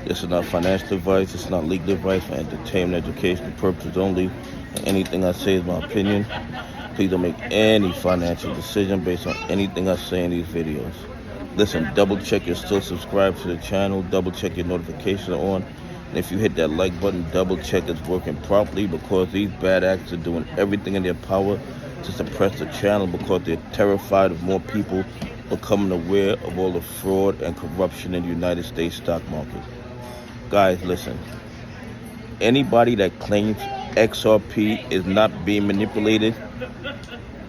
This is not financial advice. It's not legal advice for entertainment, educational purposes only. And anything I say is my opinion. Please don't make any financial decision based on anything I say in these videos. Listen, double check you're still subscribed to the channel. Double check your notifications are on. And if you hit that like button, double check it's working properly, because these bad actors are doing everything in their power to suppress the channel because they're terrified of more people becoming aware of all the fraud and corruption in the United States stock market. Guys, listen. Anybody that claims XRP is not being manipulated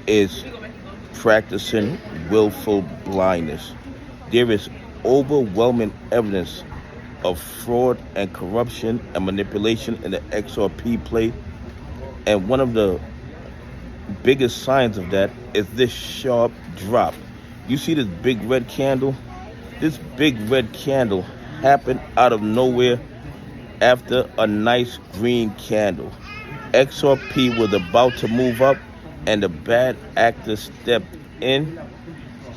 is practicing willful blindness. There is overwhelming evidence of fraud and corruption and manipulation in the XRP play. And one of the biggest signs of that is this sharp drop. You see this big red candle? This big red candle happened out of nowhere after a nice green candle. XRP was about to move up, and the bad actor stepped in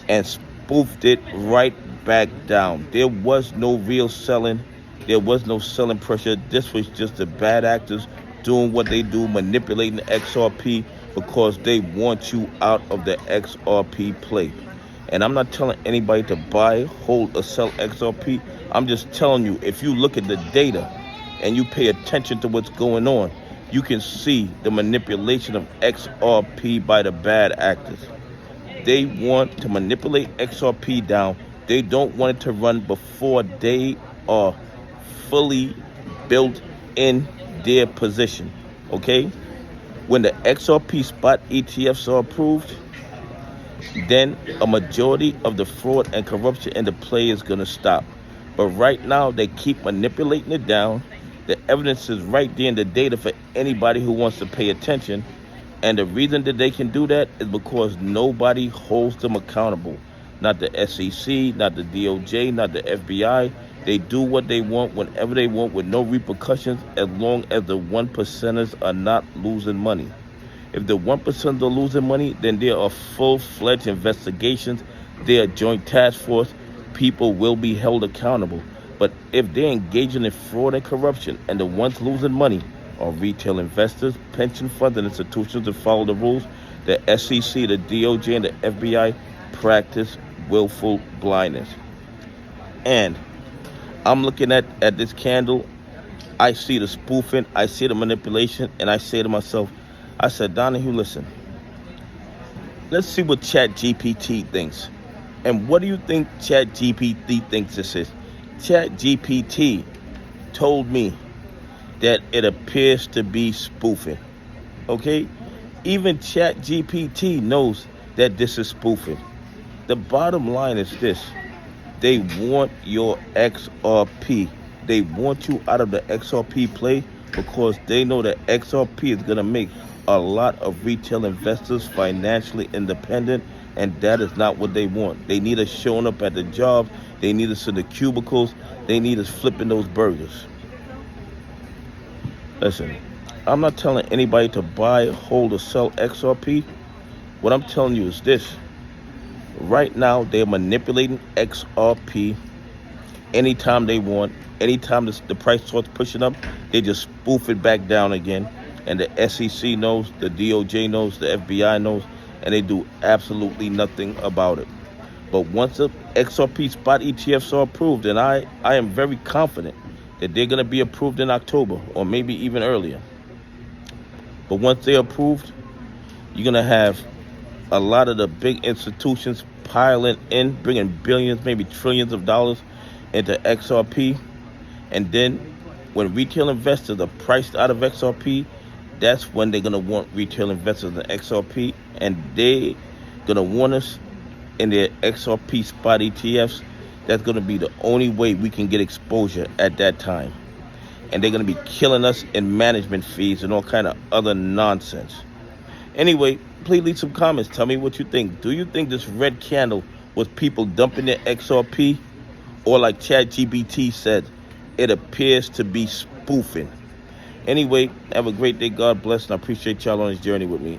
and spoofed it right back down. There was no real selling. There was no selling pressure. This was just the bad actors doing what they do, manipulating the XRP because they want you out of the XRP play. And I'm not telling anybody to buy, hold, or sell XRP. I'm just telling you, if you look at the data and you pay attention to what's going on, you can see the manipulation of XRP by the bad actors. They want to manipulate XRP down. They don't want it to run before they are fully built in their position, okay? When the XRP spot ETFs are approved, then a majority of the fraud and corruption in the play is going to stop. But right now, they keep manipulating it down. The evidence is right there in the data for anybody who wants to pay attention. And the reason that they can do that is because nobody holds them accountable. Not the SEC, not the DOJ, not the FBI. They do what they want whenever they want with no repercussions, as long as the 1%ers are not losing money. If the 1% are losing money, then there are full-fledged investigations. There are joint task force. People will be held accountable. But if they're engaging in fraud and corruption, and the ones losing money are retail investors, pension funds, and institutions that follow the rules, the SEC, the DOJ, and the FBI practice willful blindness. And I'm looking at this candle. I see the spoofing. I see the manipulation. And I say to myself, I said, Donnahue, listen, let's see what ChatGPT thinks. And what do you think ChatGPT thinks this is? ChatGPT told me that it appears to be spoofing, okay? Even ChatGPT knows that this is spoofing. The bottom line is this. They want your XRP. They want you out of the XRP play because they know that XRP is going to make a lot of retail investors financially independent, and that is not what they want. They need us showing up at the job. They need us in the cubicles. They need us flipping those burgers. Listen, I'm not telling anybody to buy, hold, or sell XRP. What I'm telling you is this. Right now, they're manipulating XRP anytime they want. Anytime the price starts pushing up, they just spoof it back down again. And the SEC knows, the DOJ knows, the FBI knows, and they do absolutely nothing about it. But once the XRP spot ETFs are approved, and I am very confident that they're going to be approved in October or maybe even earlier. But once they're approved, you're going to have a lot of the big institutions piling in, bringing billions, maybe trillions of dollars into XRP. And then when retail investors are priced out of XRP, that's when they're going to want retail investors in XRP. And they're going to want us in their XRP spot ETFs. That's going to be the only way we can get exposure at that time. And they're going to be killing us in management fees and all kind of other nonsense. Anyway, please leave some comments. Tell me what you think. Do you think this red candle was people dumping their XRP? Or like ChatGPT said, it appears to be spoofing? Anyway, have a great day. God bless, and I appreciate y'all on this journey with me.